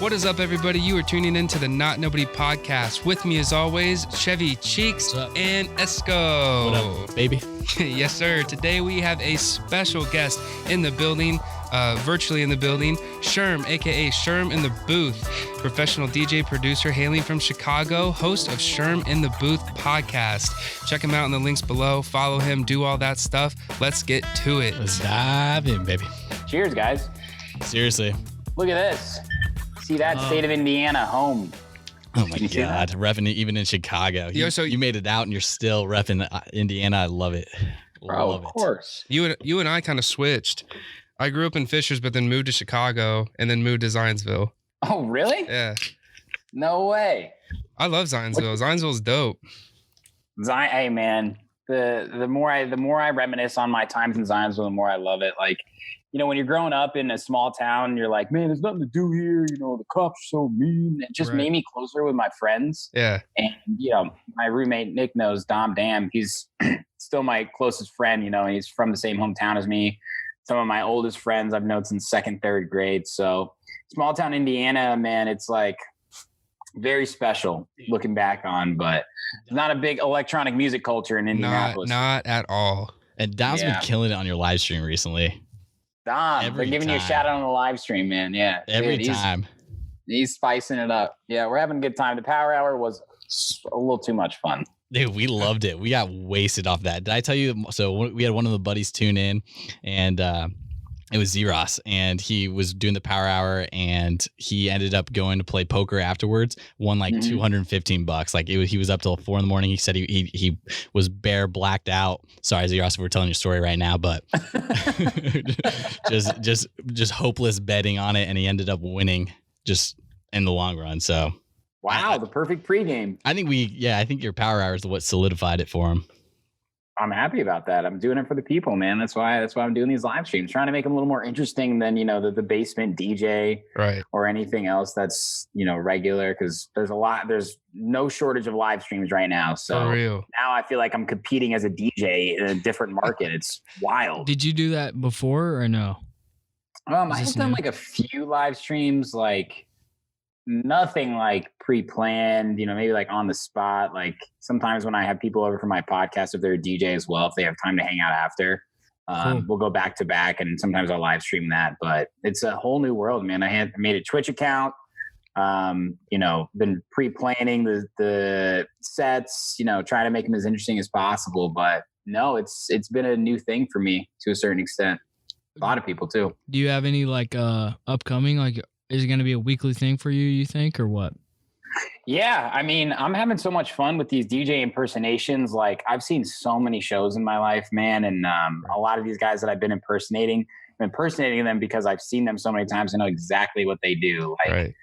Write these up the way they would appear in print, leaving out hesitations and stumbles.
What is up, everybody? You are tuning in to the Not Nobody podcast. With me, as always, Chevy Cheekz and Esco. What up, baby? Yes, sir. Today we have a special guest in the building, virtually in the building, Sherm, aka Sherm in the Booth, professional DJ producer hailing from Chicago, host of Sherm in the Booth podcast. Check him out in the links below. Follow him, do all that stuff. Let's get to it. Let's dive in, baby. Cheers, guys. Seriously. Look at this. See that state of Indiana home. Oh my God. Repping it even in Chicago. You made it out and you're still repping Indiana. I love it. Bro, of course. You and I kind of switched. I grew up in Fishers, but then moved to Chicago and then moved to Zionsville. Oh, really? Yeah. No way. I love Zionsville. Zionsville's dope. Hey, man. The more I reminisce on my times in Zionsville, the more I love it. Like, you know, when you're growing up in a small town, you're like, man, there's nothing to do here. You know, the cops are so mean. It just made me closer with my friends. Yeah. And, you know, my roommate, Nick, knows Dom Dam. He's still my closest friend. You know, he's from the same hometown as me. Some of my oldest friends I've known since second, third grade. So small town Indiana, man, it's like very special looking back on, but not a big electronic music culture in Indianapolis. Not at all. And Dom's been killing it on your live stream recently. Dom, they're giving you a shout out on the live stream, man. Yeah. Every time. He's spicing it up. Yeah, we're having a good time. The Power Hour was a little too much fun. Dude, we loved it. We got wasted off that. Did I tell you? So we had one of the buddies tune in, and it was Z-Ross, and he was doing the Power Hour, and he ended up going to play poker afterwards. Won like $215. Like he was up till 4 a.m. He said he was blacked out. Sorry, Z-Ross, if we're telling your story right now, but just hopeless betting on it, and he ended up winning just in the long run. So. Wow, the perfect pregame. I think your Power Hour is what solidified it for him. I'm happy about that. I'm doing it for the people, man. That's why I'm doing these live streams, trying to make them a little more interesting than, you know, the basement DJ or anything else that's, you know, regular, because there's no shortage of live streams right now. So now I feel like I'm competing as a DJ in a different market. It's wild. Did you do that before or no? I've done like a few live streams, like nothing like pre-planned, you know, maybe like on the spot. Like sometimes when I have people over for my podcast, if they're a DJ as well, if they have time to hang out after, we'll go back to back, and sometimes I'll live stream that. But it's a whole new world, man. I made a Twitch account, you know, been pre-planning the sets, you know, trying to make them as interesting as possible. But no, it's been a new thing for me to a certain extent. A lot of people too. Do you have any like upcoming, like, is it going to be a weekly thing for you think, or what? Yeah. I mean, I'm having so much fun with these DJ impersonations. Like, I've seen so many shows in my life, man. And a lot of these guys that I've been impersonating them because I've seen them so many times. I know exactly what they do. Like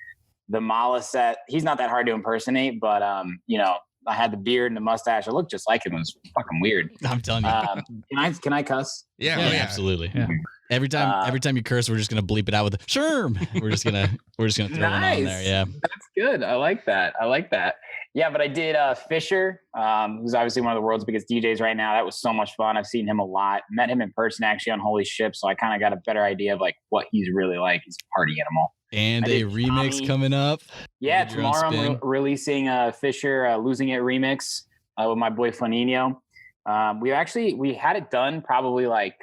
the Mala set, he's not that hard to impersonate, but, you know, I had the beard and the mustache. I looked just like him. It was fucking weird. I'm telling you. Can I cuss? Yeah, absolutely. Yeah. Every time you curse, we're just gonna bleep it out with Sherm. We're just gonna throw one on there. Yeah, that's good. I like that. Yeah, but I did Fisher, who's obviously one of the world's biggest DJs right now. That was so much fun. I've seen him a lot. Met him in person actually on Holy Ship, so I kind of got a better idea of like what he's really like. He's a party animal. And a remix coming up. Yeah, tomorrow I'm releasing Fisher Losing It remix with my boy Flaninho. We had it done probably like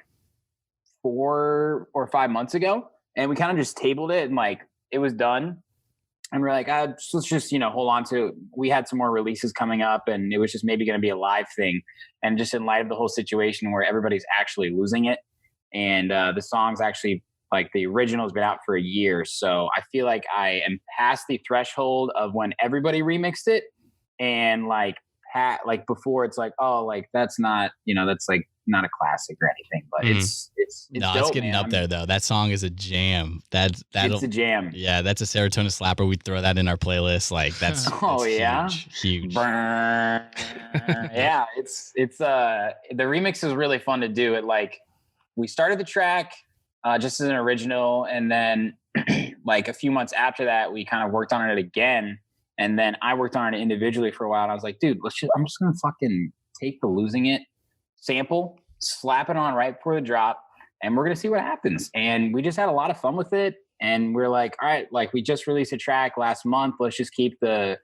4 or 5 months ago, and we kind of just tabled it, and like it was done, and we're like, let's just, you know, hold on to it. We had some more releases coming up, and it was just maybe going to be a live thing, and just in light of the whole situation where everybody's actually losing it, and the song's actually, like, the original's been out for a year, so I feel like I am past the threshold of when everybody remixed it, and like before it's like, oh, like that's not, you know, that's like not a classic or anything, but it's no, dope, it's getting up there though. That song is a jam. It's a jam. Yeah, that's a serotonin slapper. We throw that in our playlist. Like that's huge. Yeah, it's the remix is really fun to do. It, like, we started the track just as an original, and then like a few months after that, we kind of worked on it again, and then I worked on it individually for a while. And I was like, dude, I'm just gonna fucking take the Losing It sample, slap it on right before the drop, and we're gonna see what happens. And we just had a lot of fun with it. And we're like, all right, like we just released a track last month. Let's just keep the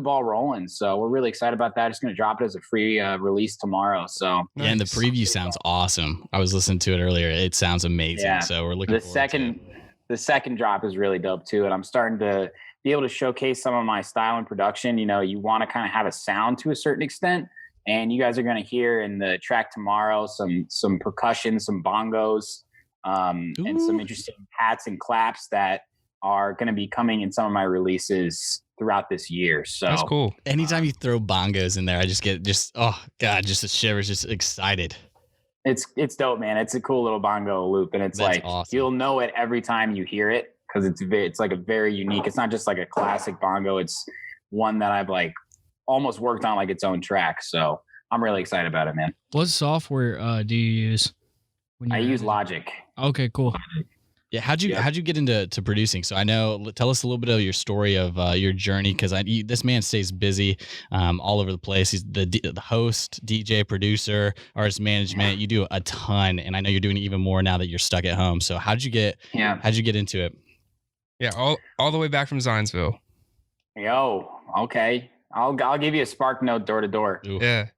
ball rolling. So we're really excited about that. Just going to drop it as a free release tomorrow. So yeah, and the preview sounds awesome. I was listening to it earlier. It sounds amazing. Yeah. So we're looking forward to it. The second drop is really dope too. And I'm starting to be able to showcase some of my style and production. You know, you want to kind of have a sound to a certain extent. And you guys are going to hear in the track tomorrow some percussion, some bongos, and some interesting hats and claps that are going to be coming in some of my releases throughout this year. So that's cool. Anytime you throw bongos in there, I just get oh God, just a shivers, just excited. It's dope, man. It's a cool little bongo loop, and it's like awesome. You'll know it every time you hear it because it's like a very unique. It's not just like a classic bongo. It's one that I've like almost worked on like its own track. So I'm really excited about it, man. What software do you use? I use Logic. Okay, cool. Yeah, how'd you get into producing? So I know, tell us a little bit of your story of your journey, because this man stays busy all over the place. He's the host, DJ, producer, artist management. You do a ton, and I know you're doing even more now that you're stuck at home. So how'd you get into it? Yeah, all the way back from Zionsville. Yo, okay. I'll give you a spark note door to door. Yeah.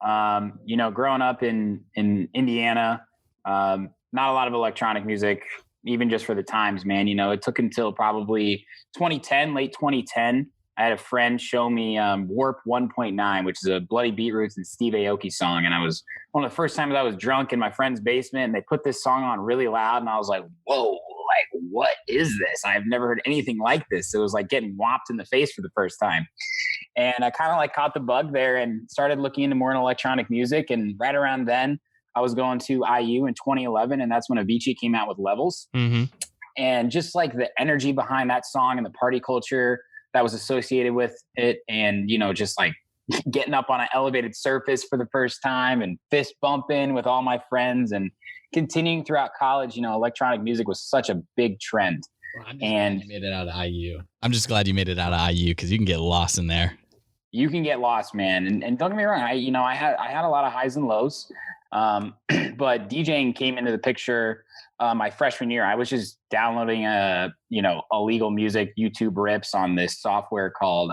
You know, growing up in Indiana, not a lot of electronic music. Even just for the times, man, you know, it took until probably 2010, late 2010. I had a friend show me Warp 1.9, which is a Bloody Beetroots and Steve Aoki song. And I was one of the first times I was drunk in my friend's basement, and they put this song on really loud. And I was like, whoa, like, what is this? I've never heard anything like this. It was like getting whopped in the face for the first time. And I kind of like caught the bug there and started looking into more electronic music. And right around then, I was going to IU in 2011, and that's when Avicii came out with Levels. Mm-hmm. And just like the energy behind that song and the party culture that was associated with it, and, you know, just like getting up on an elevated surface for the first time and fist bumping with all my friends and continuing throughout college, you know, electronic music was such a big trend. Well, I'm just glad you made it out of IU. I'm just glad you made it out of IU, because you can get lost in there. You can get lost, man. And don't get me wrong, I had a lot of highs and lows. But DJing came into the picture my freshman year. I was just downloading illegal music YouTube rips on this software called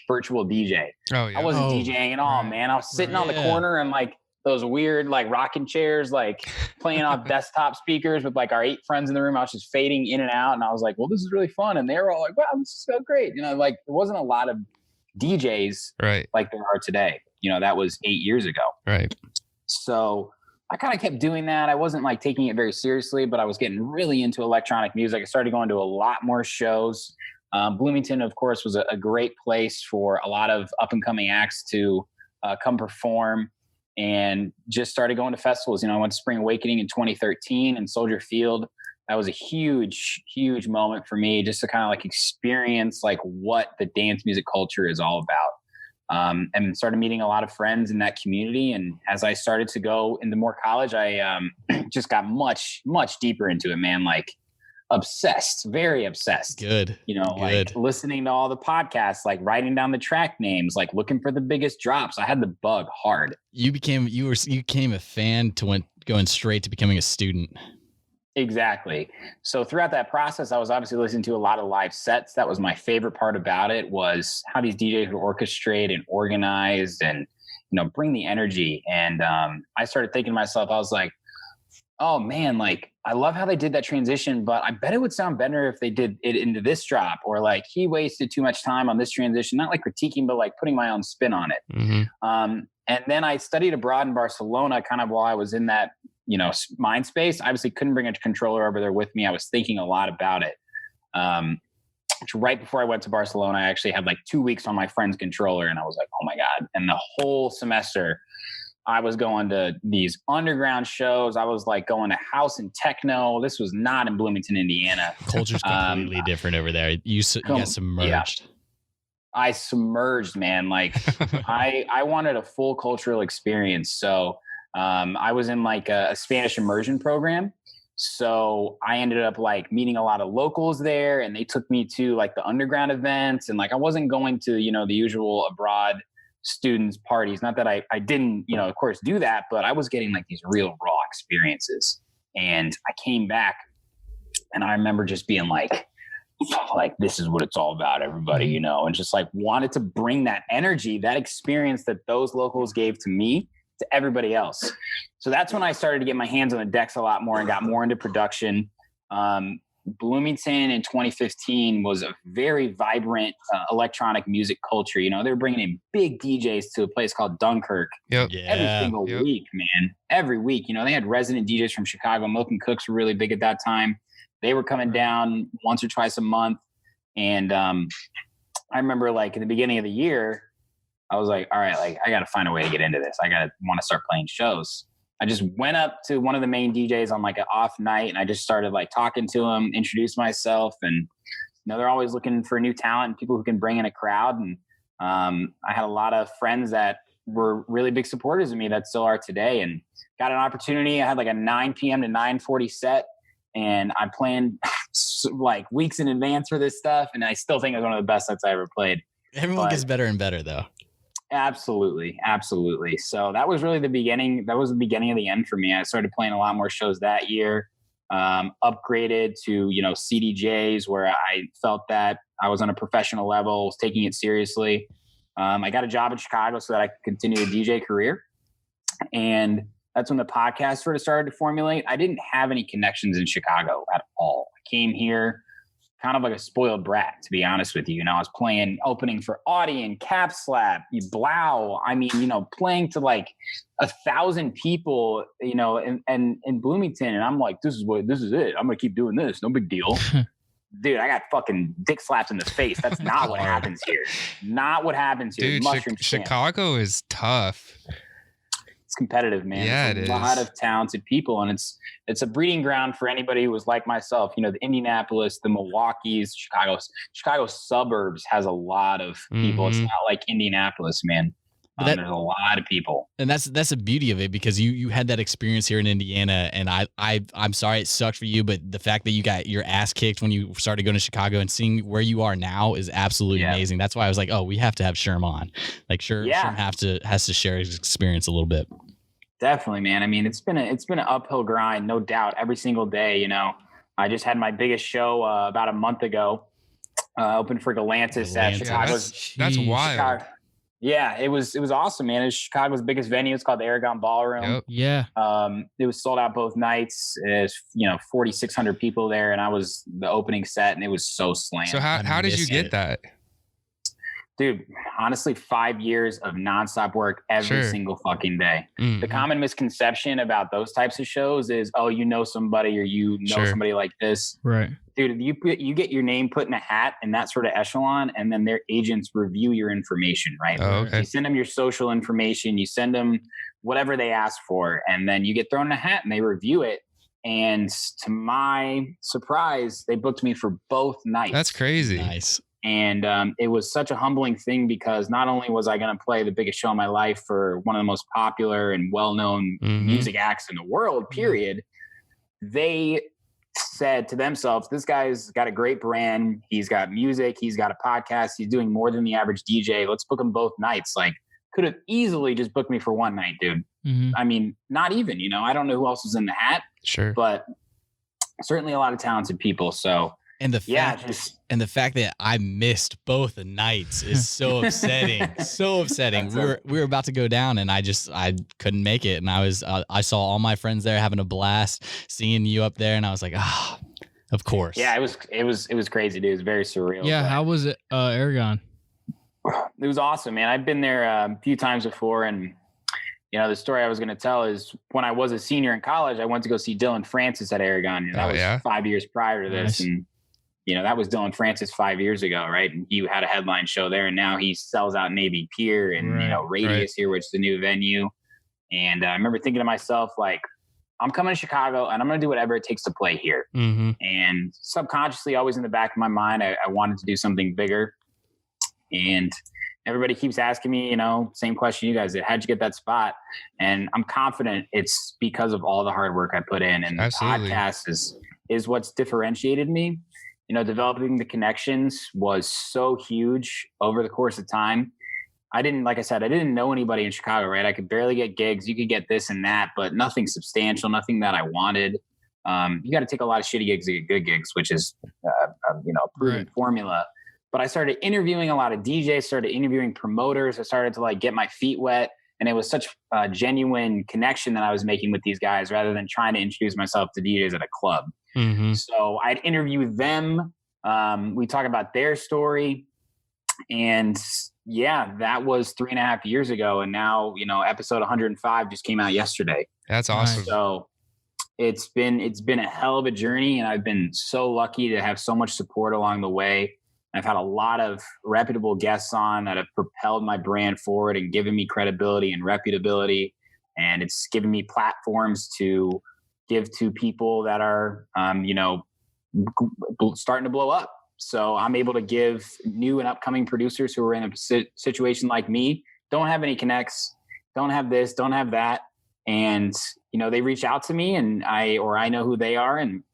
Virtual DJ. Oh yeah. I wasn't DJing at all, man. I was sitting on the corner and like those weird like rocking chairs, like playing off desktop speakers with like our 8 friends in the room. I was just fading in and out, and I was like, well, this is really fun. And they were all like, wow, this is so great. You know, like there wasn't a lot of DJs like there are today. You know, that was 8 years ago. Right. So I kind of kept doing that. I wasn't like taking it very seriously, but I was getting really into electronic music. I started going to a lot more shows. Bloomington, of course, was a great place for a lot of up and coming acts to come perform, and just started going to festivals. You know, I went to Spring Awakening in 2013 in Soldier Field. That was a huge, huge moment for me, just to kind of like experience like what the dance music culture is all about. And started meeting a lot of friends in that community. And as I started to go into more college, I just got much, much deeper into it, man. Like obsessed, very obsessed. Good. You know, like listening to all the podcasts, like writing down the track names, like looking for the biggest drops. I had the bug hard. You became a fan to going straight to becoming a student. Exactly. So throughout that process, I was obviously listening to a lot of live sets. That was my favorite part about it, was how these DJs would orchestrate and organize and, you know, bring the energy. And I started thinking to myself, I was like, oh man, like I love how they did that transition, but I bet it would sound better if they did it into this drop, or like he wasted too much time on this transition, not like critiquing, but like putting my own spin on it. Mm-hmm. And then I studied abroad in Barcelona kind of while I was in that, you know, mind space. I obviously couldn't bring a controller over there with me. I was thinking a lot about it. Right before I went to Barcelona, I actually had like 2 weeks on my friend's controller, and I was like, oh my God. And the whole semester I was going to these underground shows. I was like going to house and techno. This was not in Bloomington, Indiana. Culture's completely different over there. You got submerged. Yeah. I submerged, man. Like I wanted a full cultural experience. So I was in like a Spanish immersion program. So I ended up like meeting a lot of locals there, and they took me to like the underground events. And like, I wasn't going to, you know, the usual abroad students parties. Not that I didn't, you know, of course do that, but I was getting like these real raw experiences. And I came back And I remember just being like, this is what it's all about, everybody, you know, and just like wanted to bring that energy, that experience that those locals gave to me, to everybody else. So that's when I started to get my hands on the decks a lot more and got more into production. Bloomington in 2015 was a very vibrant electronic music culture. You know, they were bringing in big DJs to a place called Dunkirk every single week, man. Every week, you know, they had resident DJs from Chicago. Milk and Cooks were really big at that time. They were coming down once or twice a month. And I remember like in the beginning of the year, I was like, all right, like I got to find a way to get into this. I want to start playing shows. I just went up to one of the main DJs on like an off night and I just started like talking to him, introduced myself, and you know, they're always looking for new talent and people who can bring in a crowd. And I had a lot of friends that were really big supporters of me that still are today, and got an opportunity. I had like a 9 p.m. to 9:40 set, and I planned like weeks in advance for this stuff. And I still think it was one of the best sets I ever played. Everyone gets better and better though. Absolutely. So that was really the beginning. That was the beginning of the end for me. I started playing a lot more shows that year, upgraded to, you know, CDJs where I felt that I was on a professional level, was taking it seriously. I got a job in Chicago so that I could continue a DJ career. And that's when the podcast sort of started to formulate. I didn't have any connections in Chicago at all. I came here kind of like a spoiled brat, to be honest with you. You know, I was playing opening for Audi and Cap Slap, Blau. I mean, you know, playing to like 1,000 people, you know, and in Bloomington. And I'm like, this is it. I'm going to keep doing this. No big deal. Dude, I got fucking dick slaps in the face. That's not what happens here. Not what happens here. Dude, Chicago is tough. It's competitive, man. Yeah, it's a lot of talented people, and it's a breeding ground for anybody who was like myself. You know, the Indianapolis, the Milwaukee's, Chicago suburbs has a lot of people. It's not like Indianapolis, man. There's a lot of people, and that's the beauty of it, because you had that experience here in Indiana, and I'm sorry it sucked for you, but the fact that you got your ass kicked when you started going to Chicago and seeing where you are now is absolutely amazing. That's why I was like, oh, we have to have Sherm on. Like, Sherm has to share his experience a little bit. Definitely, man. I mean, it's been an uphill grind, no doubt, every single day. You know, I just had my biggest show about a month ago. Opened for Galantis at Chicago's. That's wild. Chicago. Yeah, it was awesome, man. It was Chicago's biggest venue. It's called the Aragon Ballroom. Yeah. It was sold out both nights. It's 4,600 people there, and I was the opening set, and it was so slammed. So how did you get that? Dude, honestly, 5 years of nonstop work every single fucking day. Mm-hmm. The common misconception about those types of shows is, oh, you know somebody, or you know somebody like this. Right. Dude, you get your name put in a hat in that sort of echelon, and then their agents review your information, right? Oh, okay. You send them your social information, you send them whatever they ask for, and then you get thrown in a hat and they review it. And to my surprise, they booked me for both nights. That's crazy. Nice. And it was such a humbling thing, because not only was I going to play the biggest show of my life for one of the most popular and well-known music acts in the world, period, they said to themselves, this guy's got a great brand. He's got music. He's got a podcast. He's doing more than the average DJ. Let's book him both nights. Like, could have easily just booked me for one night, dude. Mm-hmm. I mean, not even, I don't know who else was in the hat. Sure. But certainly a lot of talented people. So, and the fact that I missed both the nights is so upsetting. So upsetting. We were about to go down, and I couldn't make it. And I saw all my friends there having a blast, seeing you up there, and I was like, of course. Yeah, it was crazy, dude. It was very surreal. Yeah, how was it, Aragon? It was awesome, man. I've been there a few times before, and the story I was going to tell is when I was a senior in college, I went to go see Dylan Francis at Aragon. And that was 5 years prior to this, and that was Dylan Francis 5 years ago, right? And he had a headline show there, and now he sells out Navy Pier and Radius here, which is the new venue. And I remember thinking to myself, like, I'm coming to Chicago, and I'm going to do whatever it takes to play here. Mm-hmm. And subconsciously, always in the back of my mind, I wanted to do something bigger. And everybody keeps asking me, same question you guys did, how'd you get that spot? And I'm confident it's because of all the hard work I put in. And Absolutely. The podcast is what's differentiated me. Developing the connections was so huge over the course of time. I didn't know anybody in Chicago, right? I could barely get gigs. You could get this and that, but nothing substantial, nothing that I wanted. You got to take a lot of shitty gigs to get good gigs, which is, a proven formula. But I started interviewing a lot of DJs, started interviewing promoters. I started to like get my feet wet. And it was such a genuine connection that I was making with these guys rather than trying to introduce myself to DJs at a club. Mm-hmm. So I'd interview them. We talk about their story. And yeah, that was 3.5 years ago. And now, episode 105 just came out yesterday. That's awesome. So it's been a hell of a journey. And I've been so lucky to have so much support along the way. I've had a lot of reputable guests on that have propelled my brand forward and given me credibility and reputability. And it's given me platforms to give to people that are, starting to blow up. So I'm able to give new and upcoming producers who are in a situation like me, don't have any connects, don't have this, don't have that. And, they reach out to me and I know who they are and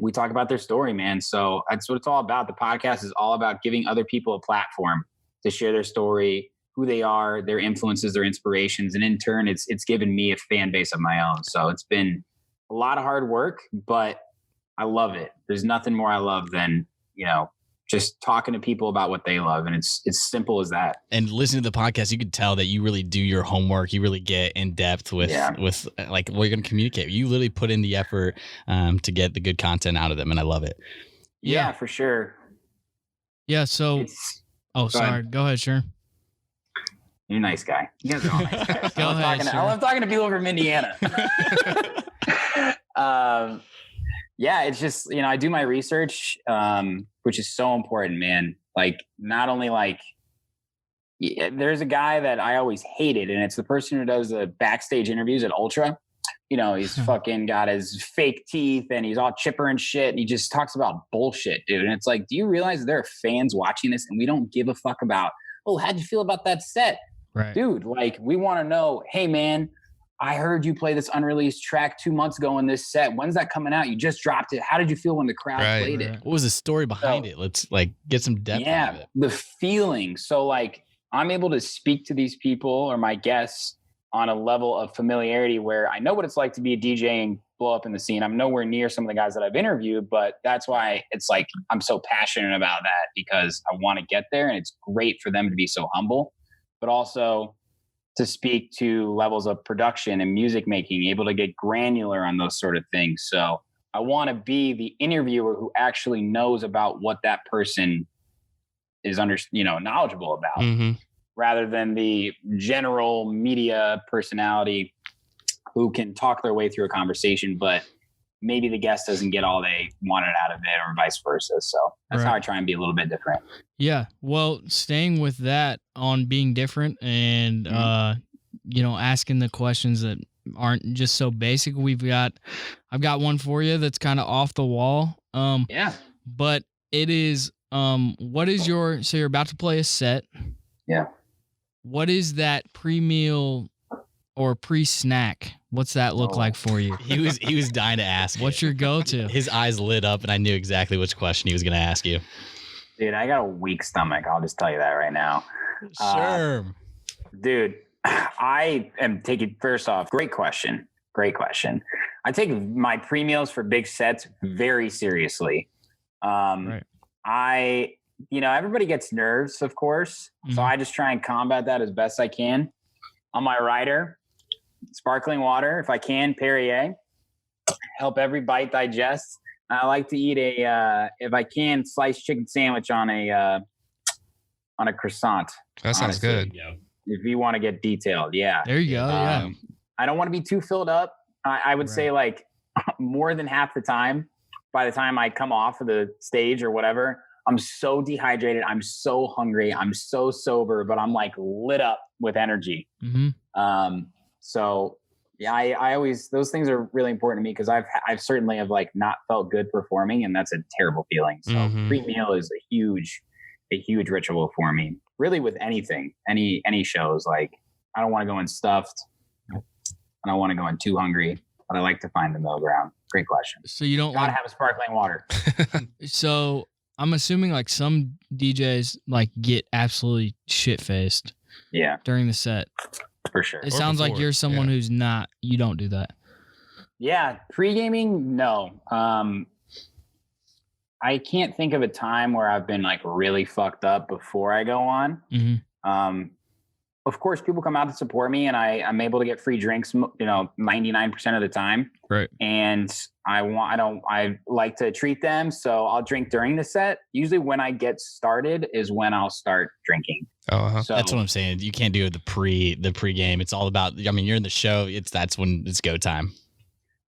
we talk about their story, man. So that's what it's all about. The podcast is all about giving other people a platform to share their story, who they are, their influences, their inspirations. And in turn, it's given me a fan base of my own. So it's been a lot of hard work, but I love it. There's nothing more I love than, just talking to people about what they love. And it's simple as that. And listening to the podcast, you could tell that you really do your homework. You really get in depth with like what you're going to communicate. You literally put in the effort to get the good content out of them. And I love it. Yeah, for sure. Yeah. So, sorry. Go ahead, Sherm. You're a nice guy. You guys are all nice guys. I love talking to people from Indiana. Yeah, it's just, I do my research, which is so important, man. Like, not only there's a guy that I always hated, and it's the person who does the backstage interviews at Ultra. He's fucking got his fake teeth and he's all chipper and shit. And he just talks about bullshit, dude. And it's like, do you realize there are fans watching this and we don't give a fuck about, how'd you feel about that set? Right. Dude, we want to know, hey, man, I heard you play this unreleased track 2 months ago in this set. When's that coming out? You just dropped it. How did you feel when the crowd played it? What was the story behind it? Let's get some depth out of it. The feeling. So I'm able to speak to these people or my guests on a level of familiarity where I know what it's like to be a DJ and blow up in the scene. I'm nowhere near some of the guys that I've interviewed, but that's why it's like I'm so passionate about that because I want to get there. And it's great for them to be so humble, but also to speak to levels of production and music making, able to get granular on those sort of things. So I want to be the interviewer who actually knows about what that person is knowledgeable about, rather than the general media personality who can talk their way through a conversation, but maybe the guest doesn't get all they wanted out of it or vice versa. So that's how I try and be a little bit different. Yeah. Well, staying with that on being different and, asking the questions that aren't just so basic. I've got one for you that's kind of off the wall. But it is, so you're about to play a set. Yeah. What is that pre-meal or pre-snack? What's that look like for you? He was dying to ask. What's your go-to? His eyes lit up, and I knew exactly which question he was going to ask you. Dude, I got a weak stomach. I'll just tell you that right now. Sure. Dude, I am taking, first off, great question. I take my pre-meals for big sets very seriously. Everybody gets nerves, of course. So I just try and combat that as best I can. On my rider, sparkling water, if I can, Perrier, help every bite digest. I like to eat if I can, sliced chicken sandwich on a croissant. That sounds good. If you want to get detailed, yeah. There you go. Yeah. I don't want to be too filled up. I would say more than half the time, by the time I come off of the stage or whatever, I'm so dehydrated. I'm so hungry. I'm so sober, but I'm lit up with energy. So yeah, I always, those things are really important to me because I've certainly have not felt good performing, and that's a terrible feeling. So pre-meal is a huge ritual for me, really, with anything, any shows. I don't want to go in stuffed. I don't want to go in too hungry, but I like to find the middle ground. Great question. So you don't gotta have a sparkling water. So I'm assuming some DJs get absolutely shit-faced. Yeah. During the set. For sure. It sounds like you're someone who's not, you don't do that. Yeah, pre-gaming, no. I can't think of a time where I've been like really fucked up before I go on. Mm-hmm. Of course, people come out to support me, and I'm able to get free drinks, 99% of the time. Right. And I like to treat them, so I'll drink during the set. Usually, when I get started is when I'll start drinking. Oh, uh-huh. So that's what I'm saying. You can't do the pre-game. It's all about. I mean, you're in the show. That's when it's go time.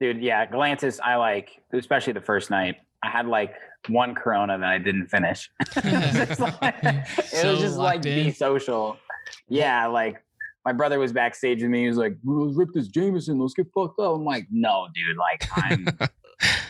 Dude, yeah, Galantis. I like, especially the first night. I had like one Corona that I didn't finish. It was just like be social. Yeah, like my brother was backstage with me. He was like, "Let's rip this Jameson. Let's get fucked up." I'm like, "No, dude. Like,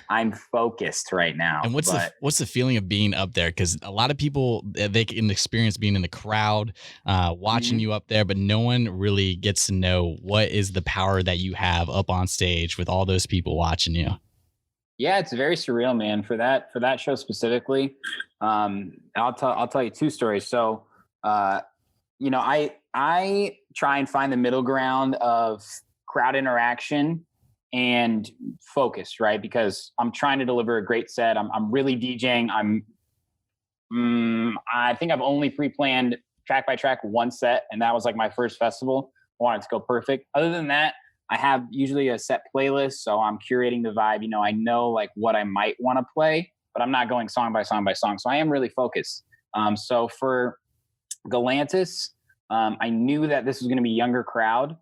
I'm focused right now." And what's the feeling of being up there? Because a lot of people, they can experience being in the crowd, watching you up there, but no one really gets to know what is the power that you have up on stage with all those people watching you. Yeah, it's very surreal, man. For that show specifically, I'll tell you two stories. So, I try and find the middle ground of crowd interaction and focus, right? Because I'm trying to deliver a great set. I'm really DJing. I think I've only pre-planned track by track one set, and that was like my first festival. I wanted to go perfect. Other than that, I have usually a set playlist, so I'm curating the vibe. I know like what I might want to play, but I'm not going song by song by song. So I am really focused. So for Galantis, I knew that this was going to be a younger crowd,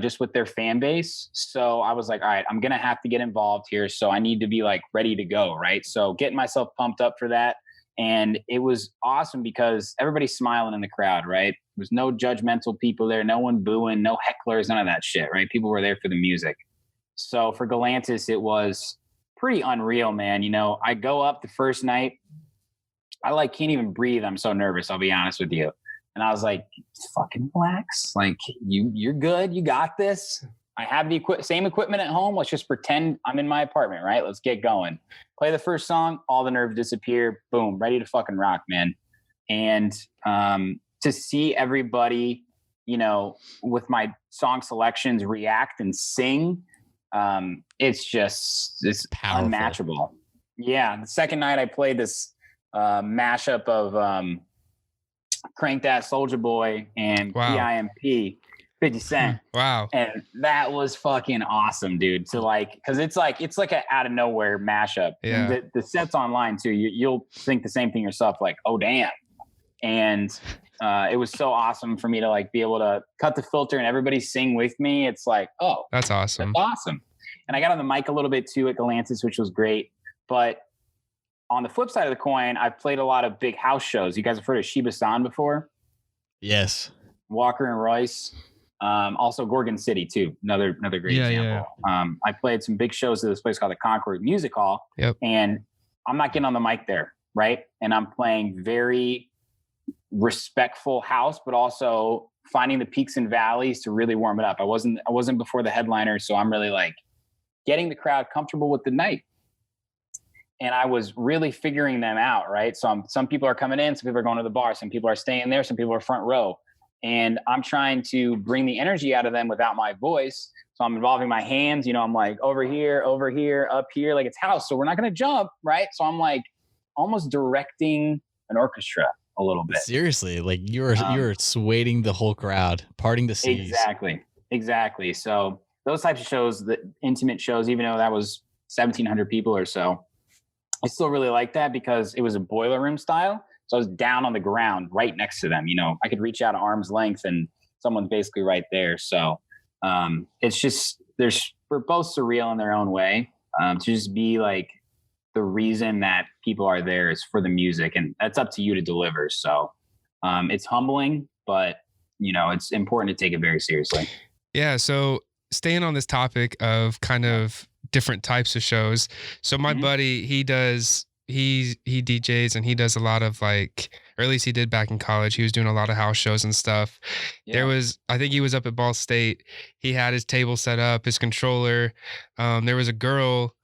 just with their fan base. So I was like, all right, I'm going to have to get involved here. So I need to be like ready to go. Right. So getting myself pumped up for that. And it was awesome because everybody's smiling in the crowd, right? There was no judgmental people there, no one booing, no hecklers, none of that shit, right? People were there for the music. So for Galantis, it was pretty unreal, man. I go up the first night, I can't even breathe. I'm so nervous, I'll be honest with you. And I was like, fucking relax. Like, you're good. You got this. I have the same equipment at home. Let's just pretend I'm in my apartment, right? Let's get going. Play the first song. All the nerves disappear. Boom. Ready to fucking rock, man. And to see everybody, with my song selections react and sing, it's powerful. Unmatchable. Yeah. The second night I played this mashup of Crank That Soulja Boy and PIMP 50 Cent. Wow. And that was fucking awesome, dude. To cause it's like a out of nowhere mashup. Yeah. The set's online too. You'll think the same thing yourself, like, oh damn. And it was so awesome for me to be able to cut the filter and everybody sing with me. It's like, oh, that's awesome. That's awesome. And I got on the mic a little bit too at Galantis, which was great. But on the flip side of the coin, I've played a lot of big house shows. You guys have heard of Sheba San before? Yes. Walker and Royce. Also Gorgon City too. Another great example. Yeah. I played some big shows at this place called the Concord Music Hall. Yep. And I'm not getting on the mic there, right? And I'm playing very respectful house, but also finding the peaks and valleys to really warm it up. I wasn't before the headliner, so I'm really getting the crowd comfortable with the night. And I was really figuring them out, right? So some people are coming in, some people are going to the bar, some people are staying there, some people are front row. And I'm trying to bring the energy out of them without my voice. So I'm involving my hands, I'm like over here, up here, like it's house. So we're not going to jump, right? So I'm almost directing an orchestra a little bit. Seriously, you're swaying the whole crowd, parting the seas. Exactly. So those types of shows, the intimate shows, even though that was 1,700 people or so, I still really like that because it was a boiler room style. So I was down on the ground right next to them. I could reach out at arm's length and someone's basically right there. So it's just, we're both surreal in their own way. To just be the reason that people are there is for the music, and that's up to you to deliver. So it's humbling, but it's important to take it very seriously. Yeah. So staying on this topic of kind of different types of shows. So my buddy, he DJs and he does a lot of or at least he did back in college. He was doing a lot of house shows and stuff. Yeah. I think he was up at Ball State. He had his table set up, his controller. There was a girl,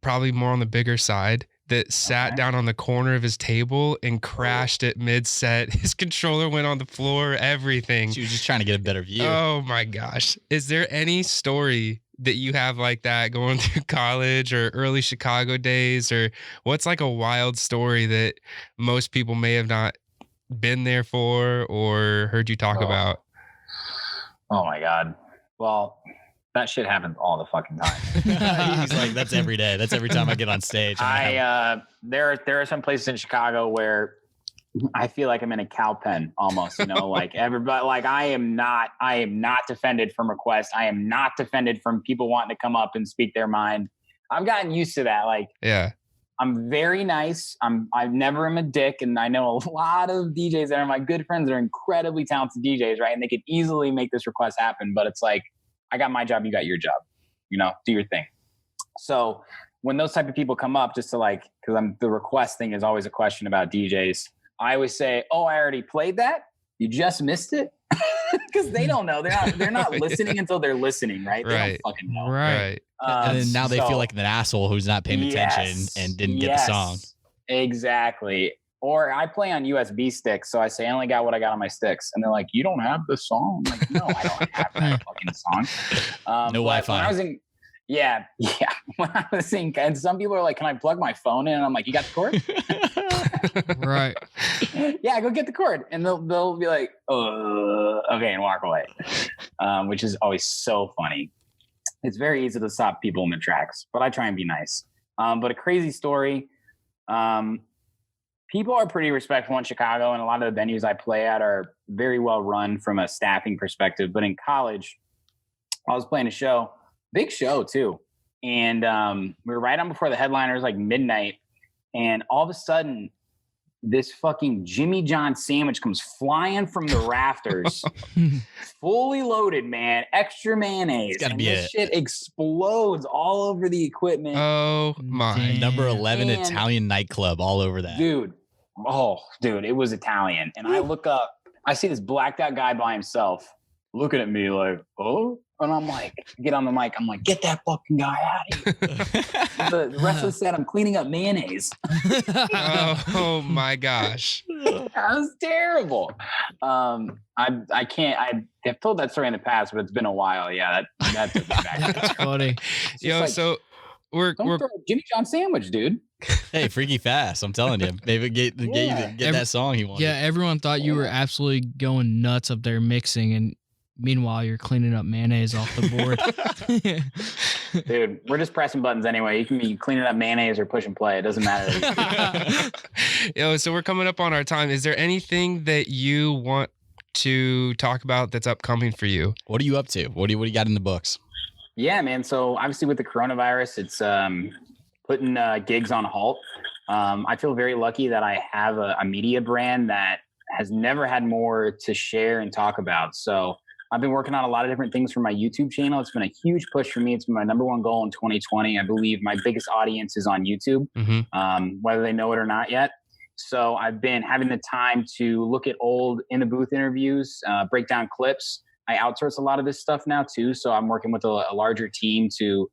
probably more on the bigger side, that sat down on the corner of his table and crashed it mid-set. His controller went on the floor, everything. She was just trying to get a better view. Oh my gosh. Is there any story that you have like that going through college or early Chicago days, or what's like a wild story that most people may have not been there for or heard you talk about? Oh my God. Well, that shit happens all the fucking time. He's like, that's every day. That's every time I get on stage. There are some places in Chicago where I feel like I'm in a cow pen almost, like everybody, like I am not defended from requests. I am not defended from people wanting to come up and speak their mind. I've gotten used to that. Like, yeah, I'm very nice. I never am a dick. And I know a lot of DJs that are my good friends that are incredibly talented DJs, right? And they could easily make this request happen, but it's like, I got my job, you got your job, do your thing. So when those type of people come up, just to like, cause the request thing is always a question about DJs. I always say, "Oh, I already played that. You just missed it," because they don't know. They're not listening until they're listening, right? They don't fucking know, right? And then now they feel like an asshole who's not paying attention and didn't get the song. Exactly. Or I play on USB sticks, so I say I only got what I got on my sticks, and they're like, "You don't have the song?" I'm like, no, I don't have that fucking song. No Wi-Fi. When I was in, yeah. When I was in, and some people are like, "Can I plug my phone in?" And I'm like, "You got the cord?" Right. Yeah, go get the cord. And they'll be like, okay, and walk away. Which is always so funny. It's very easy to stop people in their tracks, but I try and be nice. But a crazy story. People are pretty respectful in Chicago, and a lot of the venues I play at are very well run from a staffing perspective. But in college, I was playing a show, big show too. And we were right on before the headliner, it was like midnight. And all of a sudden, this fucking Jimmy John sandwich comes flying from the rafters, fully loaded, man, extra mayonnaise. Gotta be this shit explodes all over the equipment. Oh my! Damn. Number 11 Italian nightclub all over that. Dude, it was Italian. And I look up, I see this blacked out guy by himself looking at me like, oh. And I'm like, get on the mic. I'm like, get that fucking guy out of here. The rest of the set, I'm cleaning up mayonnaise. Oh my gosh. That was terrible. I can't, I've told that story in the past, but it's been a while. Yeah, that took me back. That's funny. Yo, like, so we're throw a Jimmy John sandwich, dude. Hey, Freaky Fast. I'm telling you. Maybe get you to get that song he wanted. Yeah, everyone thought you were absolutely going nuts up there mixing, and meanwhile, you're cleaning up mayonnaise off the board. Dude, we're just pressing buttons anyway. You can be cleaning up mayonnaise or push and play. It doesn't matter. Yo, so we're coming up on our time. Is there anything that you want to talk about that's upcoming for you? What are you up to? What do you got in the books? Yeah, man. So obviously with the coronavirus, it's putting gigs on halt. I feel very lucky that I have a media brand that has never had more to share and talk about. So I've been working on a lot of different things for my YouTube channel. It's been a huge push for me. It's been my number one goal in 2020. I believe my biggest audience is on YouTube, whether they know it or not yet. So I've been having the time to look at old in the booth interviews, break down clips. I outsource a lot of this stuff now too. So I'm working with a larger team to,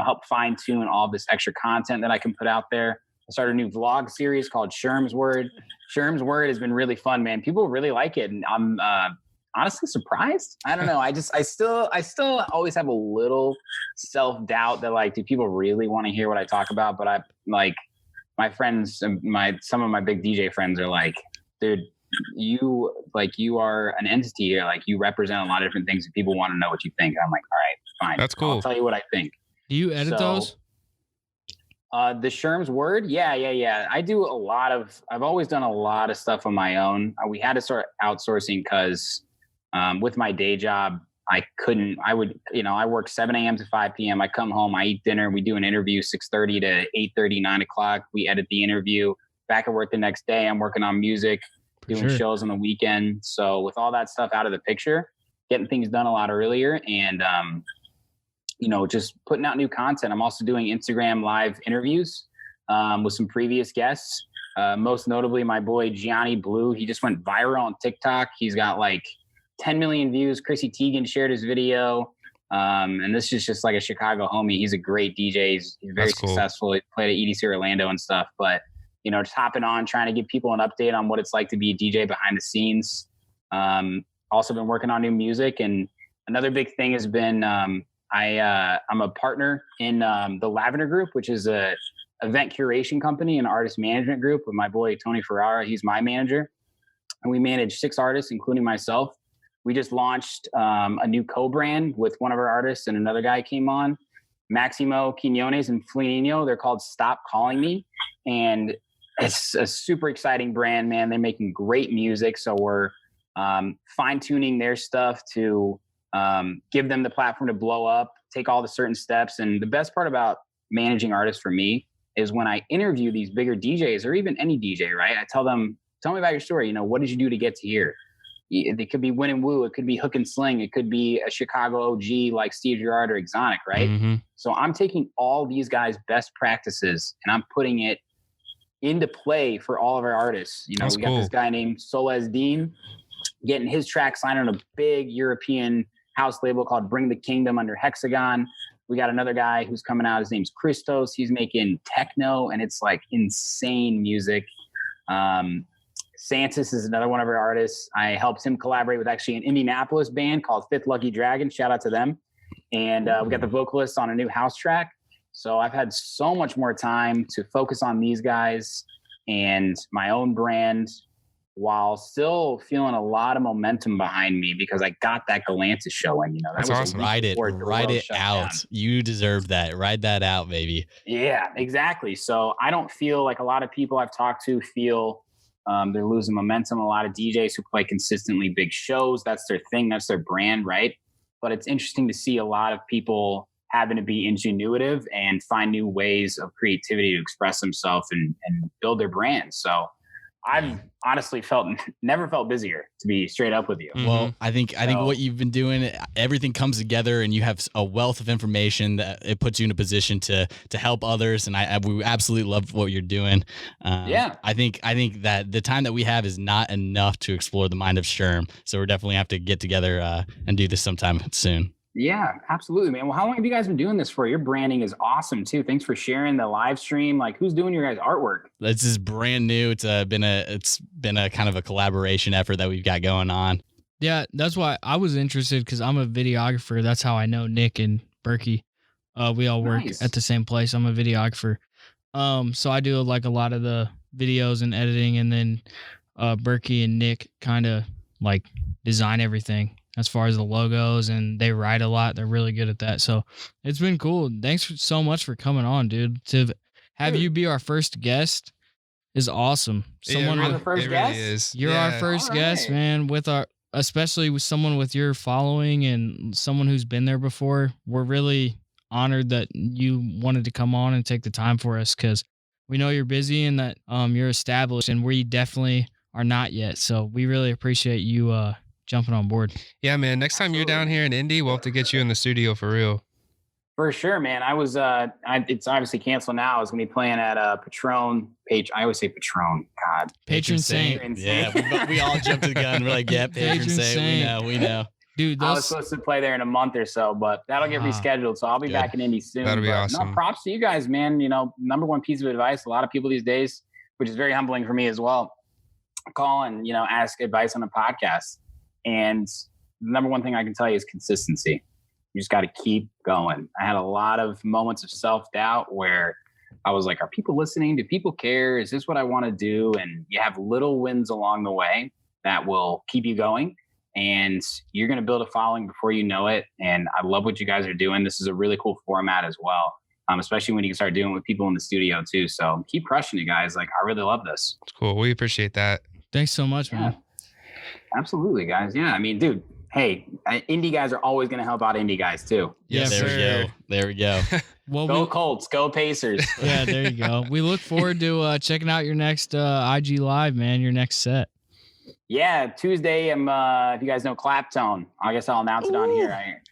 help fine tune all this extra content that I can put out there. I started a new vlog series called Sherm's Word. Sherm's Word has been really fun, man. People really like it. And I'm, honestly surprised. I don't know. I still always have a little self-doubt that like, do people really want to hear what I talk about? But I like my friends, some of my big DJ friends are like, dude, you are an entity here. Like you represent a lot of different things and people want to know what you think. I'm like, all right, fine. That's cool. I'll tell you what I think. Do you edit those? The Sherm's Word. Yeah. I've always done a lot of stuff on my own. We had to start outsourcing because with my day job, I work 7 a.m. to 5 p.m. I come home, I eat dinner. We do an interview 6:30 to 8:30, 9 o'clock. We edit the interview. Back at work the next day, I'm working on music, doing shows on the weekend. So with all that stuff out of the picture, getting things done a lot earlier and, just putting out new content. I'm also doing Instagram live interviews with some previous guests. Most notably, my boy Gianni Blue. He just went viral on TikTok. He's got like 10 million views. Chrissy Teigen shared his video. And this is just like a Chicago homie. He's a great DJ. He's very successful. He played at EDC Orlando and stuff. But, just hopping on, trying to give people an update on what it's like to be a DJ behind the scenes. Also been working on new music. And another big thing has been I'm a partner in the Lavender Group, which is a event curation company and artist management group with my boy Tony Ferrara. He's my manager, and we manage 6 artists, including myself. We just launched a new co-brand with one of our artists, and another guy came on, Maximo Quinones and Flinino. They're called Stop Calling Me, and it's a super exciting brand, man. They're making great music, so we're fine-tuning their stuff to give them the platform to blow up, take all the certain steps. And the best part about managing artists for me is when I interview these bigger DJs, or even any DJ, right? I tell them, tell me about your story. What did you do to get to here? It could be Win and Woo. It could be Hook and Sling. It could be a Chicago OG like Steve Gerrard or Exotic, right? Mm-hmm. So I'm taking all these guys' best practices and I'm putting it into play for all of our artists. We got this guy named Solez Dean getting his track signed on a big European house label called Bring the Kingdom under Hexagon. We got another guy who's coming out. His name's Christos. He's making techno, and it's like insane music. Santis is another one of our artists. I helped him collaborate with actually an Indianapolis band called Fifth Lucky Dragon. Shout out to them. And we got the vocalist on a new house track. So I've had so much more time to focus on these guys and my own brand, while still feeling a lot of momentum behind me because I got that Galantis showing. That That's was awesome. Ride it out. Down. You deserve that. Ride that out, baby. Yeah, exactly. So I don't feel like a lot of people I've talked to feel they're losing momentum. A lot of DJs who play consistently big shows, that's their thing, that's their brand, right? But it's interesting to see a lot of people having to be ingenuitive and find new ways of creativity to express themselves and build their brand. So I've honestly never felt busier, to be straight up with you. Well, I think what you've been doing, everything comes together, and you have a wealth of information that it puts you in a position to help others. And we absolutely love what you're doing. I think that the time that we have is not enough to explore the mind of Sherm. So we're definitely have to get together and do this sometime soon. Yeah, absolutely, man. Well, how long have you guys been doing this for? Your branding is awesome too. Thanks for sharing the live stream. Like, who's doing your guys' artwork? This is brand new. It's been a kind of a collaboration effort that we've got going on. Yeah, that's why I was interested, because I'm a videographer. That's how I know Nick and Berkey. We all work at the same place. I'm a videographer. So I do like a lot of the videos and editing, and then Berkey and Nick kind of like design everything as far as the logos, and they write a lot. They're really good at that. So it's been cool. Thanks so much for coming on, dude. To have you be our first guest is awesome. Someone I'm the first guest? Really is. You're our first guest, man, especially with someone with your following and someone who's been there before. We're really honored that you wanted to come on and take the time for us, because we know you're busy and that you're established, and we definitely are not yet. So we really appreciate you jumping on board. Yeah, man. Next time you're down here in Indy, we'll have to get you in the studio for real. For sure, man. I was it's obviously canceled now. I was gonna be playing at Patron page. I always say Patron. God. Patron Saint. Yeah, we all jumped to the gun. We're like, yeah, Patron Saint. We know. Dude, I was supposed to play there in a month or so, but that'll get rescheduled. So I'll be back in Indy soon. That'll be awesome. No, props to you guys, man. Number one piece of advice, a lot of people these days, which is very humbling for me as well, call and ask advice on a podcast. And the number one thing I can tell you is consistency. You just got to keep going. I had a lot of moments of self-doubt where I was like, are people listening? Do people care? Is this what I want to do? And you have little wins along the way that will keep you going. And you're going to build a following before you know it. And I love what you guys are doing. This is a really cool format as well, especially when you can start doing it with people in the studio too. So keep crushing it, guys. Like, I really love this. It's cool. We appreciate that. Thanks so much, man. Absolutely, guys. Yeah, I mean, dude, hey, indie guys are always going to help out indie guys too. Yes, There we go. Well, go Colts, go Pacers. Yeah, there you go. We look forward to checking out your next IG Live, man, your next set. Yeah, Tuesday, if you guys know Claptone, I guess I'll announce it on here.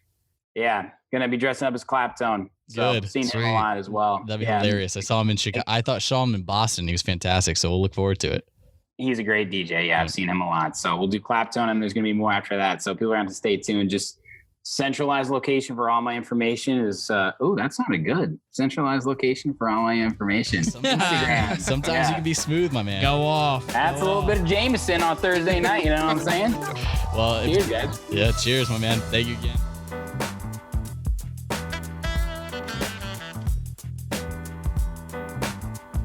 Going to be dressing up as Claptone. So Good. I've seen him a lot as well. That'd be hilarious. I saw him in Chicago. I saw him in Boston. He was fantastic. So we'll look forward to it. He's a great DJ. Yeah, I've seen him a lot. So we'll do Claptone, and there's going to be more after that. So people are going to have to stay tuned. Just centralized location for all my information is, that sounded good. Centralized location for all my information. Instagram. Sometimes you can be smooth, my man. Go off. That's a little bit of Jameson on Thursday night. You know what I'm saying? Well, cheers, guys. Yeah, cheers, my man. Thank you again.